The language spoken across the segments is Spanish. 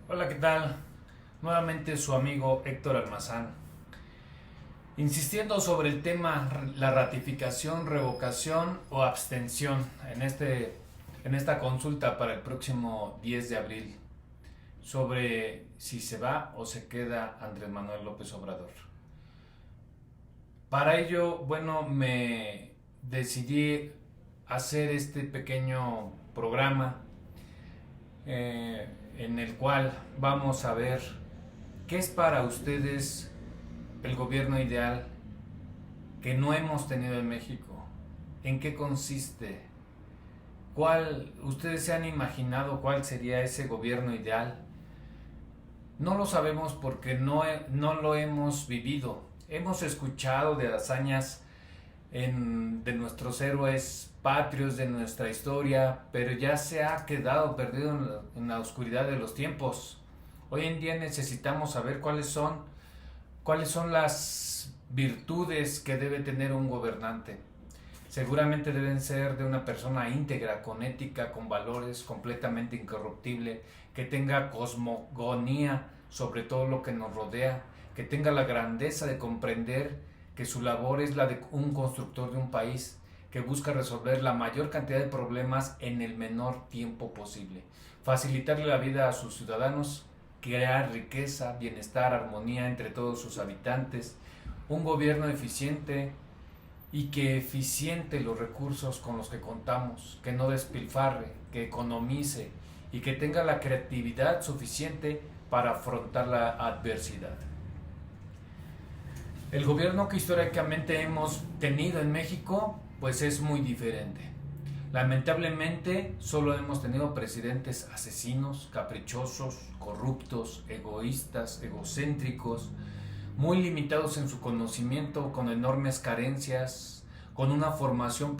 Hola, ¿qué tal? Nuevamente su amigo Héctor Almazán, insistiendo sobre el tema la ratificación, revocación o abstención en esta consulta para el próximo 10 de abril sobre si se va o se queda Andrés Manuel López Obrador. Para ello, bueno, me decidí hacer este pequeño programa en el cual vamos a ver qué es para ustedes el gobierno ideal que no hemos tenido en México. ¿En qué consiste? ¿Ustedes se han imaginado cuál sería ese gobierno ideal? No lo sabemos porque no lo hemos vivido. Hemos escuchado de hazañas de nuestros héroes patrios, de nuestra historia, pero ya se ha quedado perdido en la oscuridad de los tiempos. Hoy en día necesitamos saber cuáles son las virtudes que debe tener un gobernante. Seguramente deben ser de una persona íntegra, con ética, con valores, completamente incorruptible, que tenga cosmogonía sobre todo lo que nos rodea, que tenga la grandeza de comprender que su labor es la de un constructor de un país, que busca resolver la mayor cantidad de problemas en el menor tiempo posible, facilitarle la vida a sus ciudadanos, crear riqueza, bienestar, armonía entre todos sus habitantes, un gobierno eficiente y que eficiente los recursos con los que contamos, que no despilfarre, que economice y que tenga la creatividad suficiente para afrontar la adversidad. El gobierno que históricamente hemos tenido en México pues es muy diferente. Lamentablemente solo hemos tenido presidentes asesinos, caprichosos, corruptos, egoístas, egocéntricos, muy limitados en su conocimiento, con enormes carencias, con una formación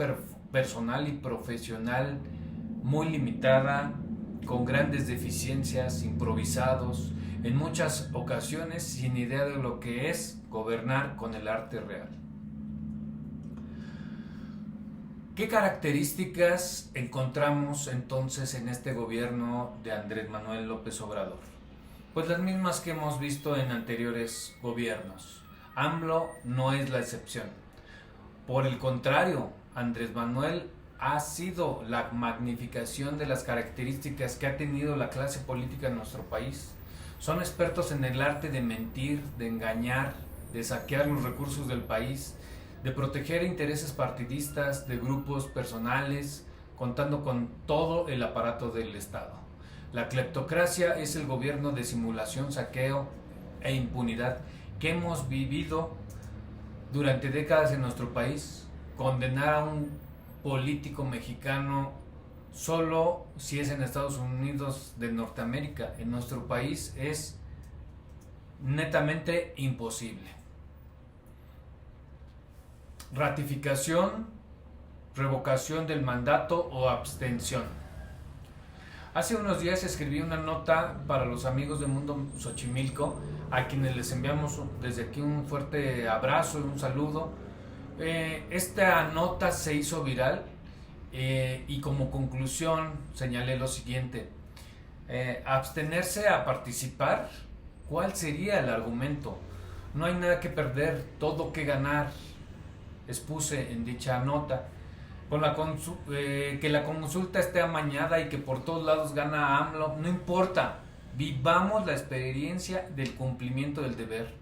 personal y profesional muy limitada, con grandes deficiencias, improvisados, en muchas ocasiones sin idea de lo que es gobernar con el arte real. ¿Qué características encontramos entonces en este gobierno de Andrés Manuel López Obrador? Pues las mismas que hemos visto en anteriores gobiernos. AMLO no es la excepción. Por el contrario, Andrés Manuel ha sido la magnificación de las características que ha tenido la clase política en nuestro país. Son expertos en el arte de mentir, de engañar, de saquear los recursos del país, de proteger intereses partidistas, de grupos personales, contando con todo el aparato del Estado. La cleptocracia es el gobierno de simulación, saqueo e impunidad que hemos vivido durante décadas en nuestro país. Condenar a un político mexicano solo si es en Estados Unidos de Norteamérica. En nuestro país es netamente imposible. Ratificación, revocación del mandato o abstención. Hace unos días escribí una nota para los amigos de Mundo Xochimilco, a quienes les enviamos desde aquí un fuerte abrazo y un saludo. Esta nota se hizo viral y como conclusión señalé lo siguiente. Abstenerse a participar, ¿cuál sería el argumento? No hay nada que perder, todo que ganar, expuse en dicha nota. Que la consulta esté amañada y que por todos lados gana AMLO, no importa. Vivamos la experiencia del cumplimiento del deber.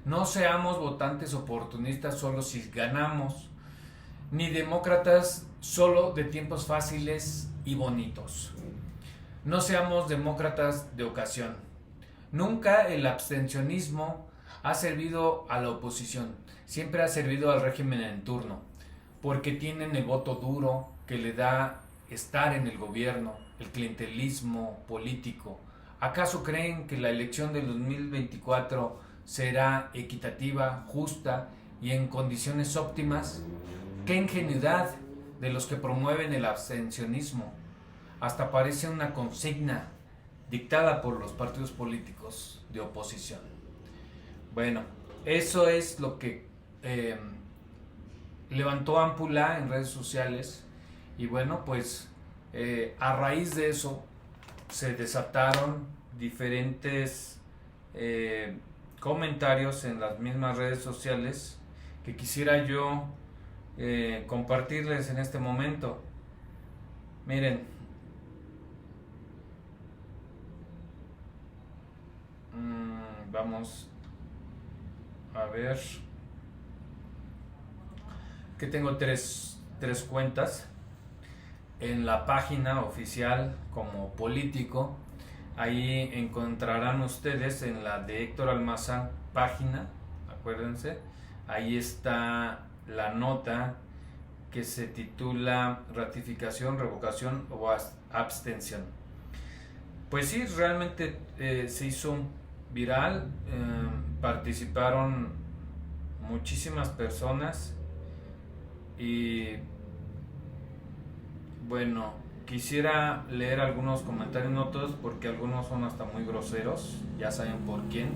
No seamos votantes oportunistas solo si ganamos, ni demócratas solo de tiempos fáciles y bonitos. No seamos demócratas de ocasión. Nunca el abstencionismo ha servido a la oposición, siempre ha servido al régimen en turno, porque tienen el voto duro que le da estar en el gobierno, el clientelismo político. ¿Acaso creen que la elección del 2024 será equitativa, justa y en condiciones óptimas? ¡Qué ingenuidad de los que promueven el abstencionismo! Hasta parece una consigna dictada por los partidos políticos de oposición. Bueno, eso es lo que levantó ámpula en redes sociales y bueno, pues a raíz de eso se desataron diferentes comentarios en las mismas redes sociales que quisiera yo compartirles en este momento. Miren, vamos a ver que tengo tres cuentas en la página oficial como político. Ahí encontrarán ustedes en la de Héctor Almazán página, acuérdense, ahí está la nota que se titula ratificación, revocación o abstención. Pues sí, realmente se hizo viral, participaron muchísimas personas y bueno, quisiera leer algunos comentarios, no todos, porque algunos son hasta muy groseros, ya saben por quién.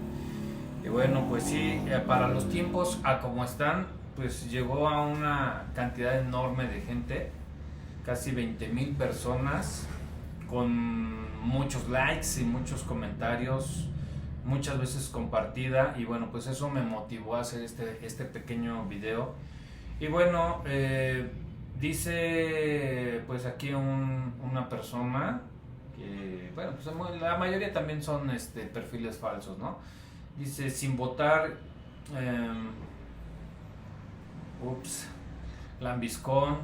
Y bueno, pues sí, para los tiempos a como están, pues llegó a una cantidad enorme de gente, casi 20,000 personas, con muchos likes y muchos comentarios, muchas veces compartida, y bueno, pues eso me motivó a hacer este pequeño video. Y bueno, dice pues aquí una persona que, bueno, pues la mayoría también son perfiles falsos, ¿no? Dice, sin votar, lambiscón,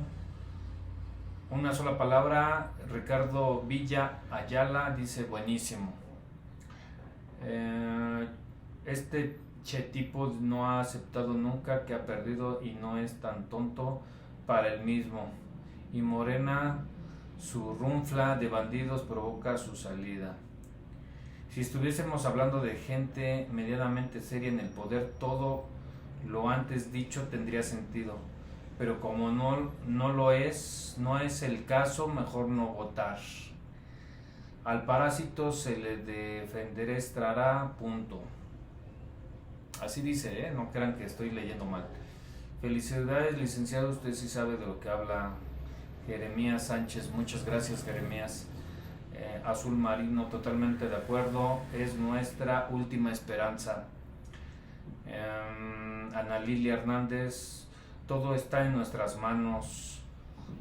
una sola palabra. Ricardo Villa Ayala dice, buenísimo. Este tipo no ha aceptado nunca que ha perdido y no es tan tonto para el mismo. Y Morena, su runfla de bandidos provoca su salida. Si estuviésemos hablando de gente medianamente seria en el poder, todo lo antes dicho tendría sentido. Pero como no lo es, no es el caso, mejor no votar. Al parásito se le defenestrará, punto. Así dice, no crean que estoy leyendo mal. Felicidades, licenciado, usted sí sabe de lo que habla. Jeremías Sánchez, muchas gracias, Jeremías. Azul Marino, totalmente de acuerdo, es nuestra última esperanza. Ana Lilia Hernández, todo está en nuestras manos.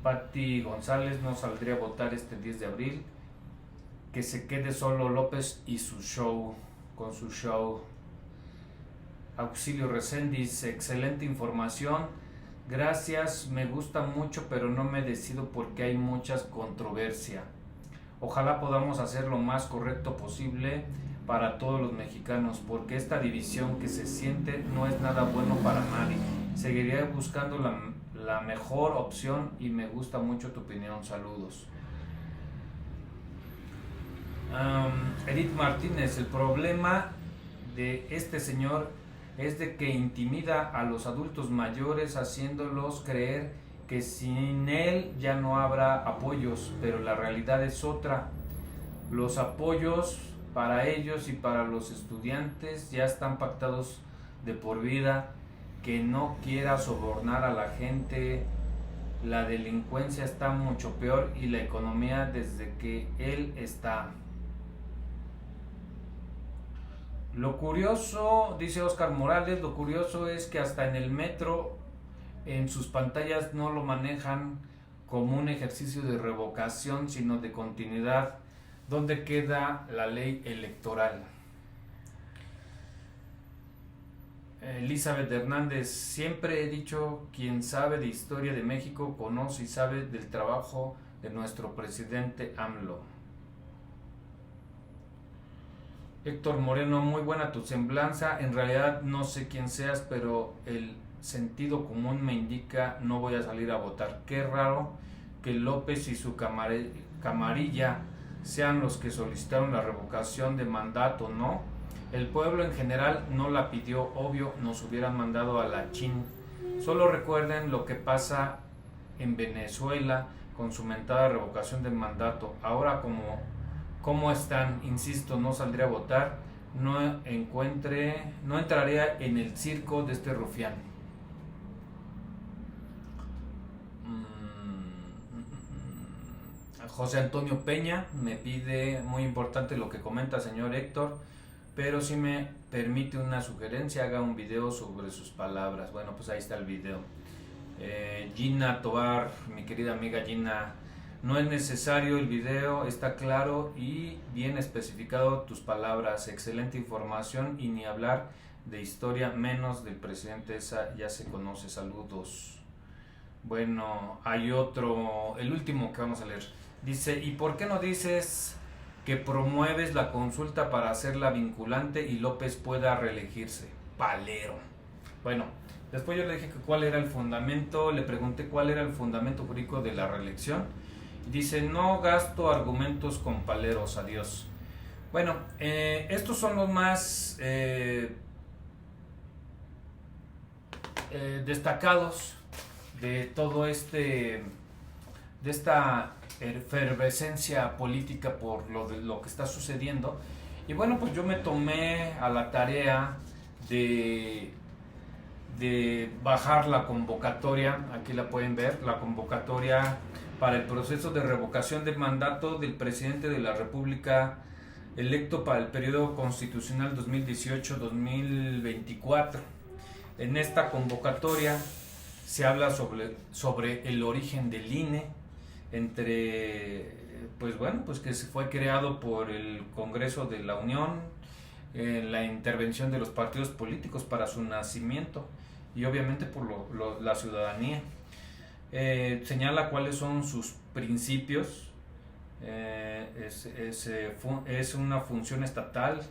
Patti González, no saldría a votar este 10 de abril. Que se quede solo López y su show, con su show. Auxilio Reséndiz, excelente información, gracias, me gusta mucho, pero no me decido porque hay mucha controversia. Ojalá podamos hacer lo más correcto posible para todos los mexicanos, porque esta división que se siente no es nada bueno para nadie. Seguiré buscando la mejor opción y me gusta mucho tu opinión, saludos. Edith Martínez, el problema de este señor es de que intimida a los adultos mayores haciéndolos creer que sin él ya no habrá apoyos, pero la realidad es otra. Los apoyos para ellos y para los estudiantes ya están pactados de por vida. Que no quiera sobornar a la gente, la delincuencia está mucho peor y la economía desde que él está. Lo curioso, dice Oscar Morales, lo curioso es que hasta en el metro, en sus pantallas no lo manejan como un ejercicio de revocación, sino de continuidad. ¿Dónde queda la ley electoral? Elizabeth Hernández, siempre he dicho, quien sabe de historia de México conoce y sabe del trabajo de nuestro presidente AMLO. Héctor Moreno, muy buena tu semblanza, en realidad no sé quién seas, pero el sentido común me indica no voy a salir a votar. Qué raro que López y su camarilla sean los que solicitaron la revocación de mandato, ¿no? El pueblo en general no la pidió, obvio, nos hubieran mandado a la chin. Solo recuerden lo que pasa en Venezuela con su mentada revocación de mandato. Ahora ¿cómo están? Insisto, no saldré a votar, no entraría en el circo de este rufián. José Antonio Peña me pide, muy importante lo que comenta señor Héctor, pero si me permite una sugerencia, haga un video sobre sus palabras. Bueno, pues ahí está el video. Gina Tobar, mi querida amiga Gina, no es necesario el video, está claro y bien especificado tus palabras, excelente información y ni hablar de historia, menos del presidente, esa ya se conoce, saludos. Bueno, hay otro, el último que vamos a leer, dice, ¿y por qué no dices que promueves la consulta para hacerla vinculante y López pueda reelegirse? Palero. Bueno, después yo le dije que cuál era el fundamento, le pregunté cuál era el fundamento jurídico de la reelección. Dice, no gasto argumentos con paleros, adiós. Bueno, estos son los más destacados de todo de esta efervescencia política por lo que está sucediendo. Y bueno, pues yo me tomé a la tarea de bajar la convocatoria, aquí la pueden ver, la convocatoria para el proceso de revocación del mandato del presidente de la República electo para el periodo constitucional 2018-2024. En esta convocatoria se habla sobre el origen del INE, pues que se fue creado por el Congreso de la Unión, la intervención de los partidos políticos para su nacimiento y obviamente por la ciudadanía. Señala cuáles son sus principios. Es una función estatal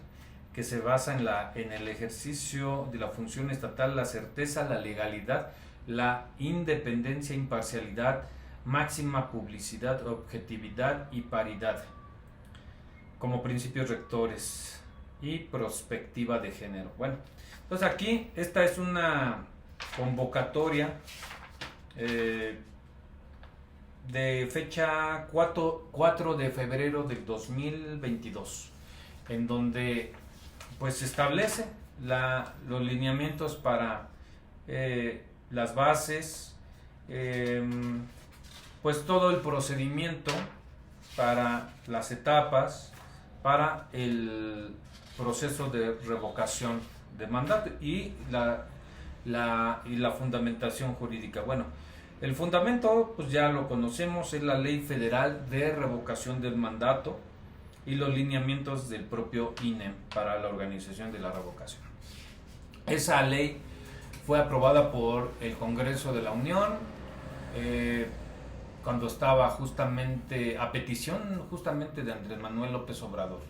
que se basa en el ejercicio de la función estatal, la certeza, la legalidad, la independencia, imparcialidad, máxima publicidad, objetividad y paridad como principios rectores y perspectiva de género. Bueno, entonces aquí esta es una convocatoria de fecha 4 de febrero del 2022, en donde pues se establece los lineamientos para las bases, pues todo el procedimiento para las etapas, para el proceso de revocación de mandato y la fundamentación jurídica. Bueno, el fundamento pues ya lo conocemos, es la Ley Federal de Revocación del Mandato y los lineamientos del propio INE para la organización de la revocación. Esa ley fue aprobada por el Congreso de la Unión cuando estaba justamente a petición justamente de Andrés Manuel López Obrador.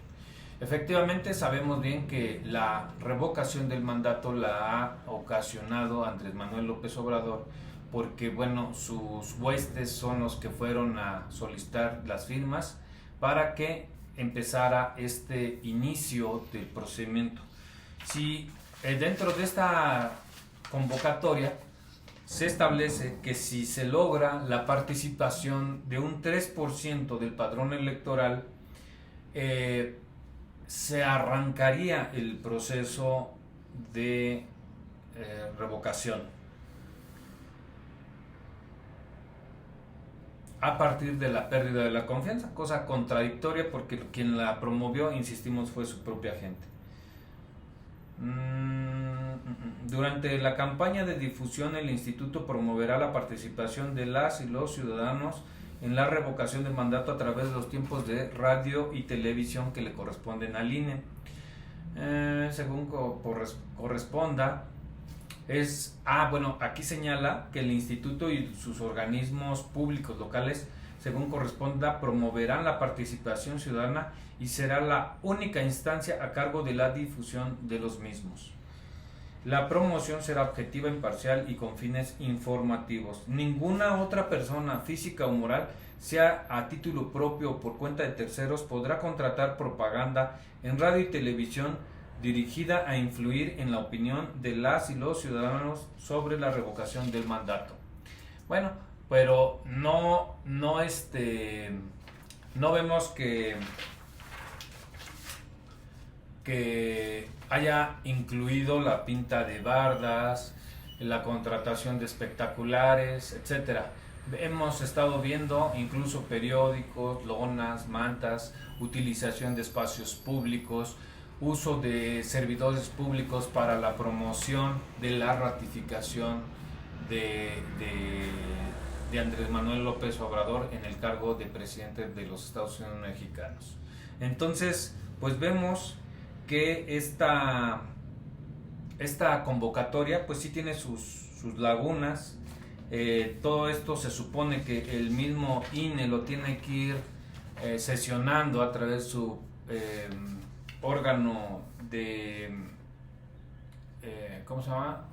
Efectivamente sabemos bien que la revocación del mandato la ha ocasionado Andrés Manuel López Obrador porque bueno, sus huestes son los que fueron a solicitar las firmas para que empezara este inicio del procedimiento. Si dentro de esta convocatoria se establece que si se logra la participación de un 3% del padrón electoral, se arrancaría el proceso de revocación a partir de la pérdida de la confianza, cosa contradictoria porque quien la promovió, insistimos, fue su propia gente. Durante la campaña de difusión, el instituto promoverá la participación de las y los ciudadanos en la revocación del mandato a través de los tiempos de radio y televisión que le corresponden al INE. Según corresponda, aquí señala que el instituto y sus organismos públicos locales, según corresponda, promoverán la participación ciudadana y será la única instancia a cargo de la difusión de los mismos. La promoción será objetiva, imparcial y con fines informativos. Ninguna otra persona, física o moral, sea a título propio o por cuenta de terceros, podrá contratar propaganda en radio y televisión dirigida a influir en la opinión de las y los ciudadanos sobre la revocación del mandato. Bueno, pero no vemos que haya incluido la pinta de bardas, la contratación de espectaculares, etcétera. Hemos estado viendo incluso periódicos, lonas, mantas, utilización de espacios públicos, uso de servidores públicos para la promoción de la ratificación de, de, de Andrés Manuel López Obrador en el cargo de presidente de los Estados Unidos mexicanos. Entonces, pues vemos que esta convocatoria pues sí tiene sus lagunas. Todo esto se supone que el mismo INE lo tiene que ir sesionando a través de su órgano de ¿cómo se llama?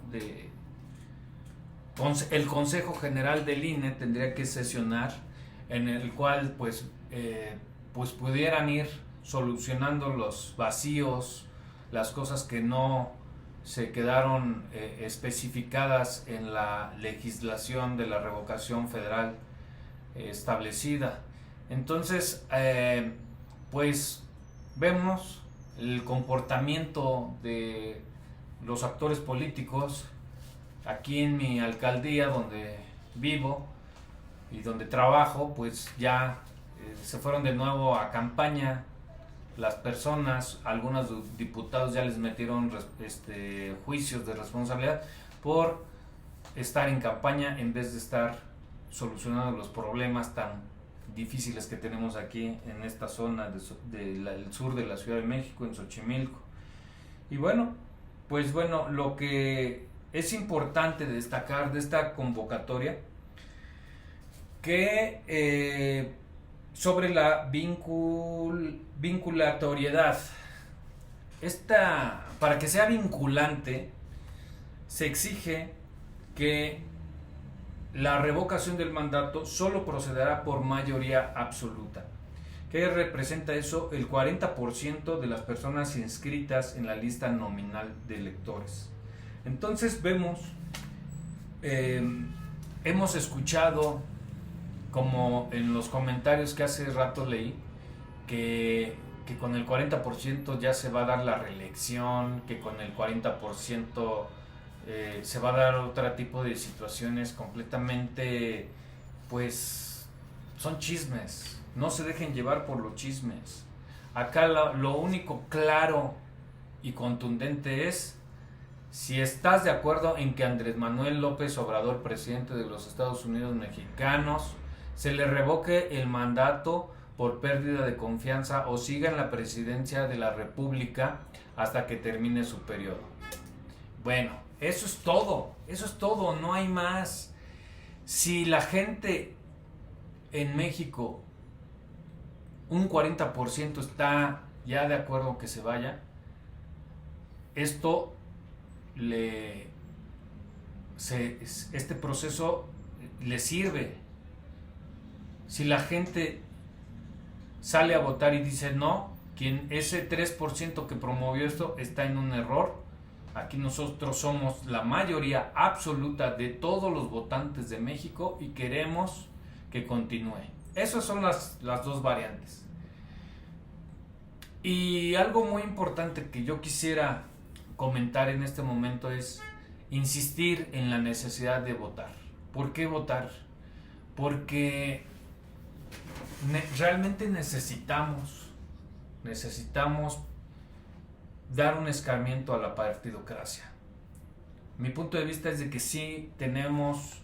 El Consejo General del INE tendría que sesionar, en el cual pues pudieran ir solucionando los vacíos, las cosas que no se quedaron especificadas en la legislación de la revocación federal establecida. Entonces, pues vemos el comportamiento de los actores políticos aquí en mi alcaldía donde vivo y donde trabajo, pues ya se fueron de nuevo a campaña las personas. Algunos diputados ya les metieron juicios de responsabilidad por estar en campaña en vez de estar solucionando los problemas tan difíciles que tenemos aquí en esta zona del sur de la Ciudad de México, en Xochimilco. Y bueno, pues bueno, lo que es importante destacar de esta convocatoria, que sobre la vinculatoriedad, para que sea vinculante, se exige que la revocación del mandato solo procederá por mayoría absoluta. ¿Qué representa eso? El 40% de las personas inscritas en la lista nominal de electores. Entonces vemos, hemos escuchado, como en los comentarios que hace rato leí, que con el 40% ya se va a dar la reelección, que con el 40% se va a dar otro tipo de situaciones completamente, pues, son chismes. No se dejen llevar por los chismes. Acá lo único claro y contundente es: si estás de acuerdo en que Andrés Manuel López Obrador, presidente de los Estados Unidos mexicanos, se le revoque el mandato por pérdida de confianza o siga en la presidencia de la República hasta que termine su periodo. Bueno, eso es todo, no hay más. Si la gente en México, un 40% está ya de acuerdo que se vaya, este proceso le sirve. Si la gente sale a votar y dice no, ese 3% que promovió esto está en un error, aquí nosotros somos la mayoría absoluta de todos los votantes de México y queremos que continúe. Esas son las dos variantes. Y algo muy importante que yo quisiera comentar en este momento es insistir en la necesidad de votar. ¿Por qué votar? Porque realmente necesitamos dar un escarmiento a la partidocracia. Mi punto de vista es de que sí tenemos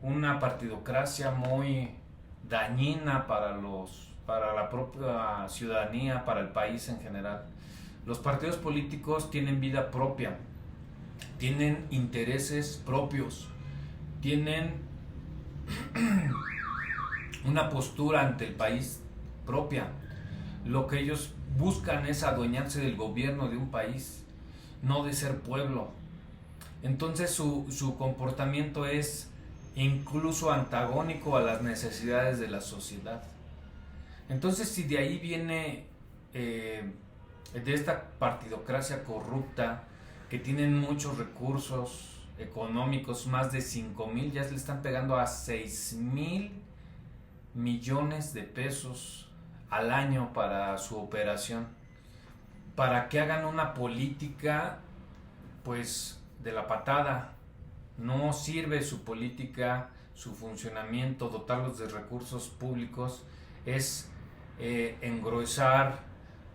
una partidocracia muy dañina para la propia ciudadanía, para el país en general. Los partidos políticos tienen vida propia, tienen intereses propios, tienen una postura ante el país propia. Lo que ellos buscan es adueñarse del gobierno de un país, no de ser pueblo. Entonces su comportamiento es incluso antagónico a las necesidades de la sociedad. Entonces, si de ahí viene, de esta partidocracia corrupta, que tienen muchos recursos económicos, más de 5,000, ya le están pegando a 6,000 millones de pesos al año para su operación, para que hagan una política pues de la patada. No sirve su política, su funcionamiento, dotarlos de recursos públicos, es engrosar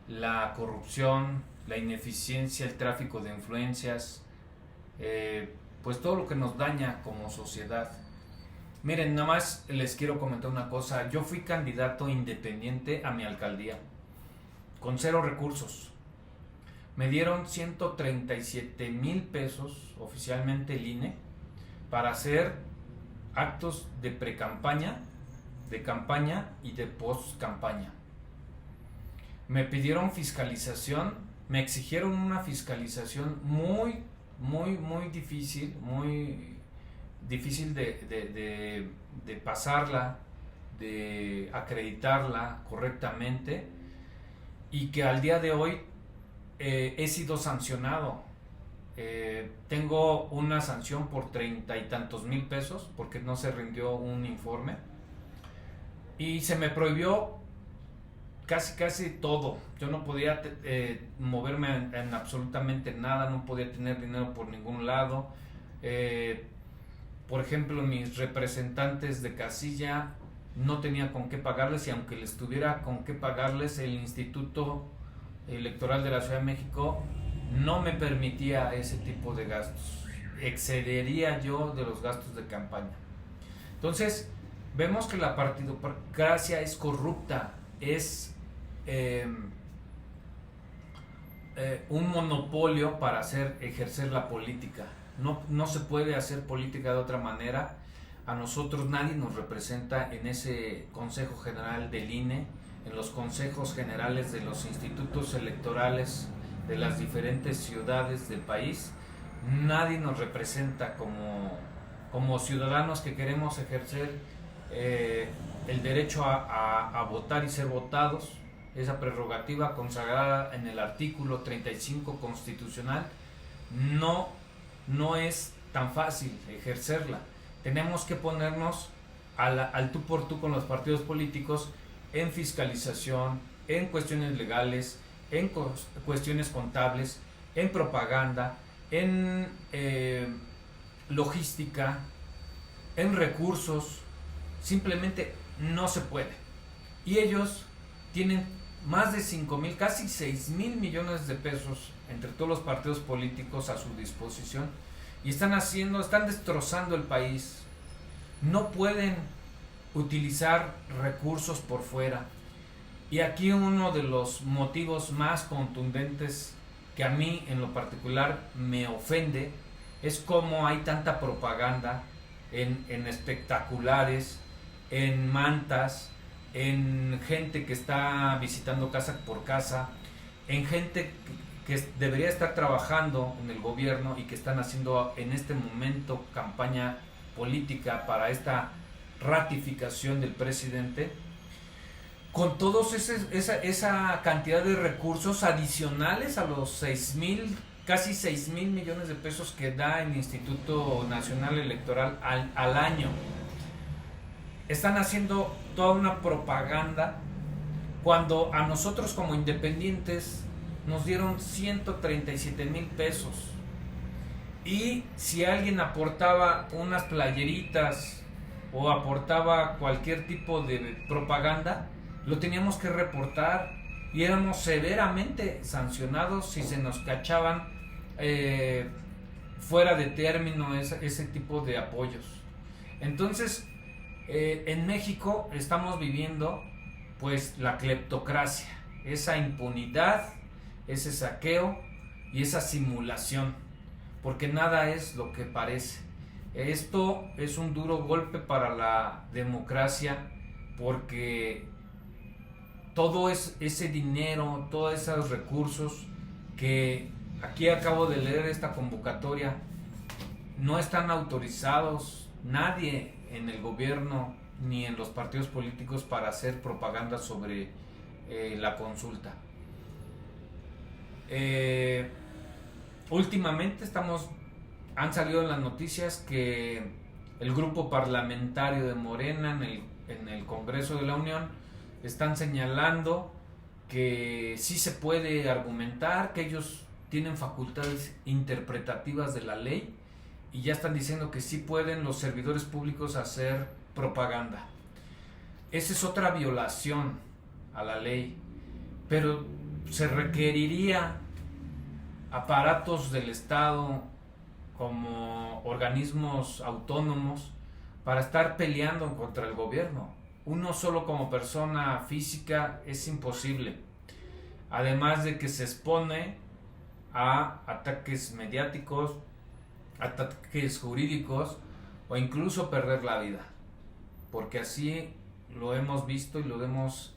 la corrupción, la ineficiencia, el tráfico de influencias, pues todo lo que nos daña como sociedad. Miren, nada más les quiero comentar una cosa. Yo fui candidato independiente a mi alcaldía, con 0 recursos. Me dieron 137,000 pesos oficialmente el INE para hacer actos de pre-campaña, de campaña y de post-campaña. Me pidieron fiscalización, me exigieron una fiscalización muy difícil de pasarla, de acreditarla correctamente, y que al día de hoy he sido sancionado. Tengo una sanción por 30 y tantos mil pesos porque no se rindió un informe y se me prohibió casi todo. Yo no podía moverme en absolutamente nada, no podía tener dinero por ningún lado. Por ejemplo, mis representantes de casilla no tenía con qué pagarles, y aunque les tuviera con qué pagarles, el Instituto Electoral de la Ciudad de México no me permitía ese tipo de gastos. Excedería yo de los gastos de campaña. Entonces, vemos que la partidocracia es corrupta, es un monopolio para ejercer la política. No se puede hacer política de otra manera. A nosotros nadie nos representa en ese Consejo General del INE, en los consejos generales de los institutos electorales de las diferentes ciudades del país. Nadie nos representa como ciudadanos que queremos ejercer el derecho a votar y ser votados, esa prerrogativa consagrada en el artículo 35 constitucional. No es tan fácil ejercerla. Tenemos que ponernos al tú por tú con los partidos políticos en fiscalización, en cuestiones legales, en cuestiones contables, en propaganda, en logística, en recursos. Simplemente no se puede. Y ellos tienen más de 5,000, casi 6,000 millones de pesos entre todos los partidos políticos a su disposición, y están destrozando el país. No pueden utilizar recursos por fuera. Y aquí uno de los motivos más contundentes que a mí en lo particular me ofende es cómo hay tanta propaganda en espectaculares, en mantas, en gente que está visitando casa por casa, en gente que debería estar trabajando en el gobierno y que están haciendo en este momento campaña política para esta ratificación del presidente, con todos esa cantidad de recursos adicionales a los casi 6,000 millones de pesos que da el Instituto Nacional Electoral al año. Están haciendo toda una propaganda cuando a nosotros como independientes nos dieron 137,000 pesos. Y si alguien aportaba unas playeritas o aportaba cualquier tipo de propaganda, lo teníamos que reportar y éramos severamente sancionados si se nos cachaban fuera de término ese tipo de apoyos. Entonces, en México estamos viviendo pues la cleptocracia, esa impunidad, ese saqueo y esa simulación, porque nada es lo que parece. Esto es un duro golpe para la democracia, porque todo ese dinero, todos esos recursos que aquí acabo de leer esta convocatoria, no están autorizados nadie en el gobierno ni en los partidos políticos para hacer propaganda sobre la consulta. Últimamente han salido en las noticias que el grupo parlamentario de Morena en el Congreso de la Unión están señalando que sí se puede argumentar, que ellos tienen facultades interpretativas de la ley y ya están diciendo que sí pueden los servidores públicos hacer propaganda. Esa es otra violación a la ley, pero se requeriría aparatos del Estado como organismos autónomos para estar peleando contra el gobierno. Uno solo como persona física es imposible. Además de que se expone a ataques mediáticos, ataques jurídicos o incluso perder la vida. Porque así lo hemos visto y lo hemos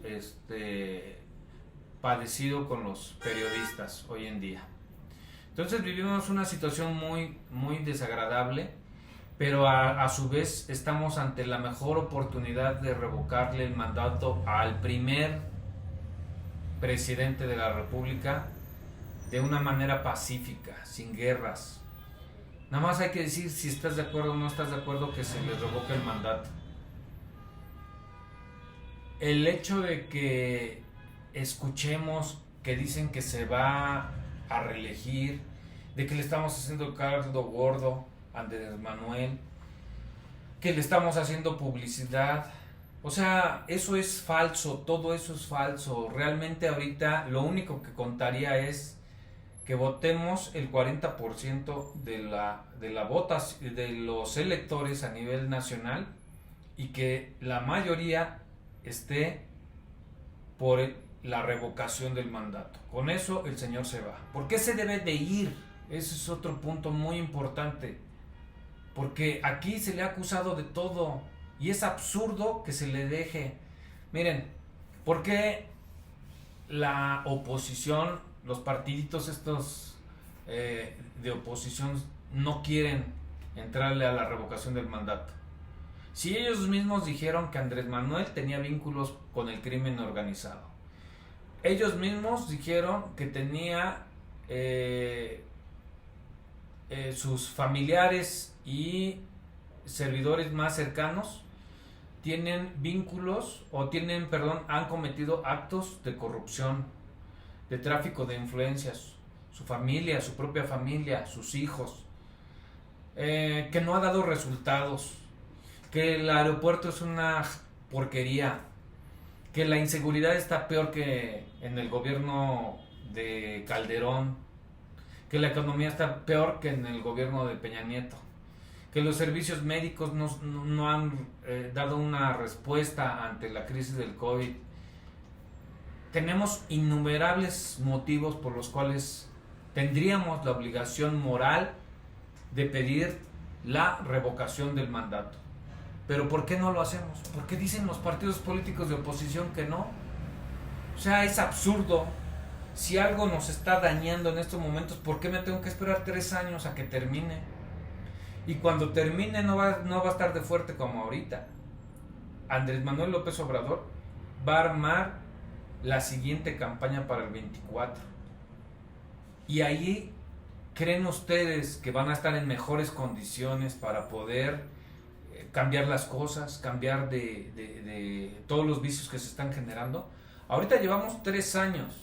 padecido con los periodistas hoy en día. Entonces vivimos una situación muy desagradable, pero a su vez estamos ante la mejor oportunidad de revocarle el mandato al primer presidente de la República de una manera pacífica, sin guerras. Nada más hay que decir si estás de acuerdo o no estás de acuerdo que se le revoque el mandato. El hecho de que escuchemos que dicen que se va a reelegir, de que le estamos haciendo caldo gordo a Andrés Manuel, que le estamos haciendo publicidad, o sea, eso es falso, todo eso es falso. Realmente ahorita lo único que contaría es que votemos el 40% de la votación de los electores a nivel nacional y que la mayoría esté por la revocación del mandato. Con eso el señor se va. ¿Por qué se debe de ir? Ese es otro punto muy importante. Porque aquí se le ha acusado de todo y es absurdo que se le deje. Miren, ¿por qué la oposición, los partiditos estos de oposición no quieren entrarle a la revocación del mandato? Si ellos mismos dijeron que Andrés Manuel tenía vínculos con el crimen organizado. Ellos mismos dijeron que tenía sus familiares y servidores más cercanos tienen vínculos o han cometido actos de corrupción, de tráfico de influencias, su familia, su propia familia, sus hijos, que no ha dado resultados, que el aeropuerto es una porquería, que la inseguridad está peor que en el gobierno de Calderón, que la economía está peor que en el gobierno de Peña Nieto, que los servicios médicos no han dado una respuesta ante la crisis del COVID. Tenemos innumerables motivos por los cuales tendríamos la obligación moral de pedir la revocación del mandato. Pero ¿por qué no lo hacemos? ¿Por qué dicen los partidos políticos de oposición que no? O sea, es absurdo. Si algo nos está dañando en estos momentos, ¿por qué me tengo que esperar 3 años a que termine? Y cuando termine no va a estar de fuerte como ahorita. Andrés Manuel López Obrador va a armar la siguiente campaña para el 24. Y ahí, ¿creen ustedes que van a estar en mejores condiciones para poder cambiar las cosas, cambiar de todos los vicios que se están generando? Ahorita llevamos 3 años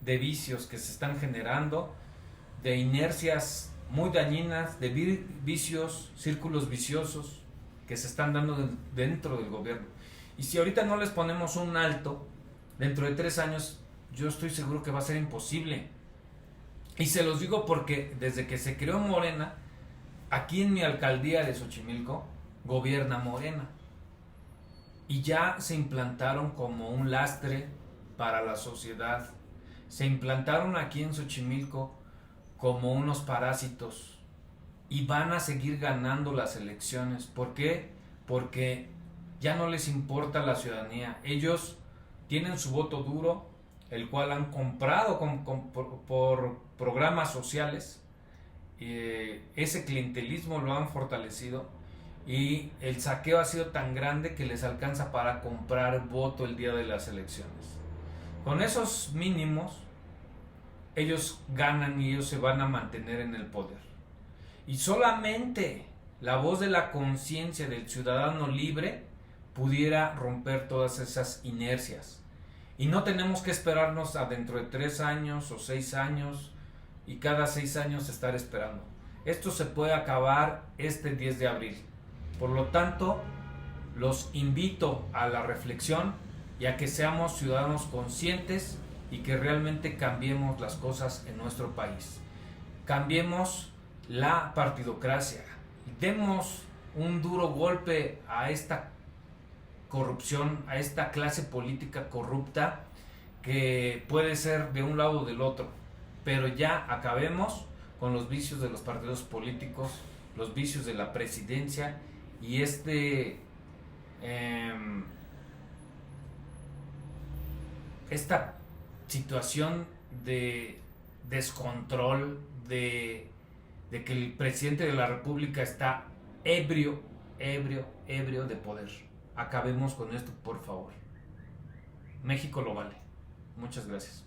de vicios que se están generando, de inercias muy dañinas, de vicios, círculos viciosos que se están dando dentro del gobierno. Y si ahorita no les ponemos un alto, dentro de 3 años yo estoy seguro que va a ser imposible. Y se los digo porque desde que se creó Morena, aquí en mi alcaldía de Xochimilco, gobierna Morena. Y ya se implantaron como un lastre para la sociedad. Se implantaron aquí en Xochimilco como unos parásitos. Y van a seguir ganando las elecciones. ¿Por qué? Porque ya no les importa la ciudadanía. Ellos tienen su voto duro, el cual han comprado por programas sociales. Ese clientelismo lo han fortalecido y el saqueo ha sido tan grande que les alcanza para comprar voto el día de las elecciones. Con esos mínimos ellos ganan y ellos se van a mantener en el poder. Y solamente la voz de la conciencia del ciudadano libre pudiera romper todas esas inercias. Y no tenemos que esperarnos a dentro de 3 años o 6 años y cada 6 años estar esperando. Esto se puede acabar este 10 de abril. Por lo tanto, los invito a la reflexión y a que seamos ciudadanos conscientes y que realmente cambiemos las cosas en nuestro país. Cambiemos la partidocracia. Demos un duro golpe a esta corrupción, a esta clase política corrupta que puede ser de un lado o del otro. Pero ya acabemos con los vicios de los partidos políticos, los vicios de la presidencia y esta situación de descontrol, de que el presidente de la República está ebrio de poder. Acabemos con esto, por favor. México lo vale. Muchas gracias.